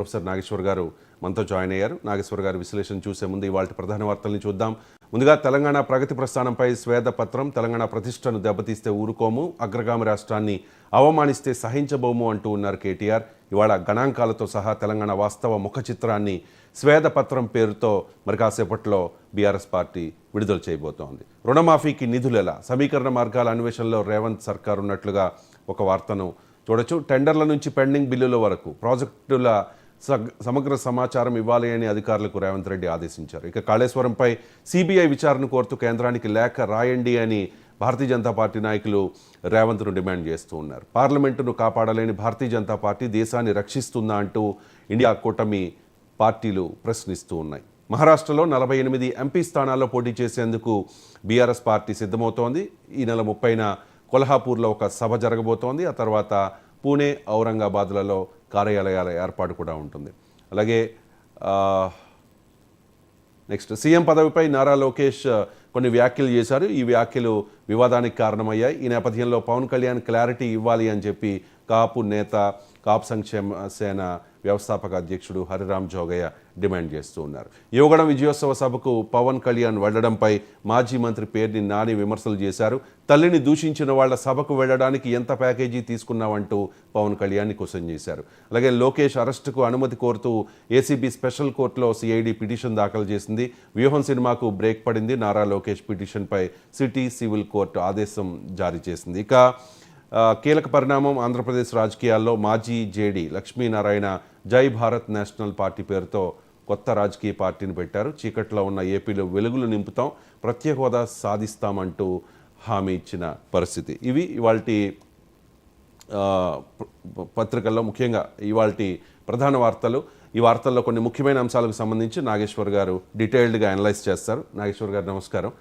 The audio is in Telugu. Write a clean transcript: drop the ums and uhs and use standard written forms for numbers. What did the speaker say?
ప్రొఫెసర్ నాగేశ్వర్ గారు మనతో జాయిన్ అయ్యారు. నాగేశ్వర్ గారు విశ్లేషణ చూసే ముందు ఇవాళ ప్రధాన వార్తల్ని చూద్దాం. ముందుగా తెలంగాణ ప్రగతి ప్రస్థానంపై శ్వేతపత్రం. తెలంగాణ ప్రతిష్టను దెబ్బతీస్తే ఊరుకోము, అగ్రగామి రాష్ట్రాన్ని అవమానిస్తే సహించబోము అంటూ ఉన్నారు కేటీఆర్. ఇవాళ గణాంకాలతో సహా తెలంగాణ వాస్తవ ముఖ చిత్రాన్ని శ్వేతపత్రం పేరుతో మరి కాసేపట్లో బీఆర్ఎస్ పార్టీ విడుదల చేయబోతోంది. రుణమాఫీకి నిధులెలా, సమీకరణ మార్గాల అన్వేషణలో రేవంత్ సర్కార్ ఉన్నట్లుగా ఒక వార్తను చూడొచ్చు. టెండర్ల నుంచి పెండింగ్ బిల్లుల వరకు ప్రాజెక్టుల సమగ్ర సమాచారం ఇవ్వాలి అని అధికారులకు రేవంత్ రెడ్డి ఆదేశించారు. ఇక కాళేశ్వరంపై సిబిఐ విచారణ కోరుతూ కేంద్రానికి లేఖ రాయండి అని భారతీయ జనతా పార్టీ నాయకులు రేవంత్ను డిమాండ్ చేస్తూ ఉన్నారు. పార్లమెంటును కాపాడలేని భారతీయ జనతా పార్టీ దేశాన్ని రక్షిస్తుందా అంటూ ఇండియా కూటమి పార్టీలు ప్రశ్నిస్తూ ఉన్నాయి. మహారాష్ట్రలో 48 ఎంపీ స్థానాల్లో పోటీ చేసేందుకు బీఆర్ఎస్ పార్టీ సిద్ధమవుతోంది. ఈ నెల 30న కొల్హాపూర్లో ఒక సభ జరగబోతోంది. ఆ తర్వాత పూణే, ఔరంగాబాద్లలో కార్యాలయాల ఏర్పాటు కూడా ఉంటుంది. అలాగే నెక్స్ట్ సీఎం పదవిపై నారా లోకేష్ కొన్ని వ్యాఖ్యలు చేశారు. ఈ వ్యాఖ్యలు వివాదానికి కారణమయ్యాయి. ఈ నేపథ్యంలో పవన్ కళ్యాణ్ క్లారిటీ ఇవ్వాలి అని చెప్పి కాపు నేత, కాపు సంక్షేమ సేన వ్యవస్థాపక అధ్యక్షుడు హరిరామ్ జోగయ్య డిమాండ్ చేస్తూ ఉన్నారు. యువగడం విజయోత్సవ సభకు పవన్ కళ్యాణ్ వెళ్లడంపై మాజీ మంత్రి పేర్ని నాని విమర్శలు చేశారు. తల్లిని దూషించిన వాళ్ల సభకు వెళ్లడానికి ఎంత ప్యాకేజీ తీసుకున్నావంటూ పవన్ కళ్యాణ్ని క్వశ్చన్ చేశారు. అలాగే లోకేష్ అరెస్టుకు అనుమతి కోరుతూ ఏసీబీ స్పెషల్ కోర్టులో సిఐడి పిటిషన్ దాఖలు చేసింది. వ్యూహం సినిమాకు బ్రేక్ పడింది. నారా లోకేష్ పిటిషన్పై సిటీ సివిల్ కోర్టు ఆదేశం జారీ చేసింది. ఇక కీలక పరిణామం ఆంధ్రప్రదేశ్ రాజకీయాల్లో మాజీ జేడీ లక్ష్మీనారాయణ జై భారత్ నేషనల్ పార్టీ పేరుతో కొత్త రాజకీయ పార్టీని పెట్టారు. చీకట్లో ఉన్న ఏపీలో వెలుగులు నింపుతాం, ప్రత్యేక హోదా సాధిస్తామంటూ హామీ ఇచ్చిన పరిస్థితి. ఇవి ఇవాల్టి పత్రికల్లో ముఖ్యంగా ఇవాల్టి ప్రధాన వార్తలు. ఈ వార్తల్లో కొన్ని ముఖ్యమైన అంశాలకు సంబంధించి నాగేశ్వర్ గారు డీటెయిల్డ్గా అనలైజ్ చేస్తారు. నాగేశ్వర్ గారు నమస్కారం.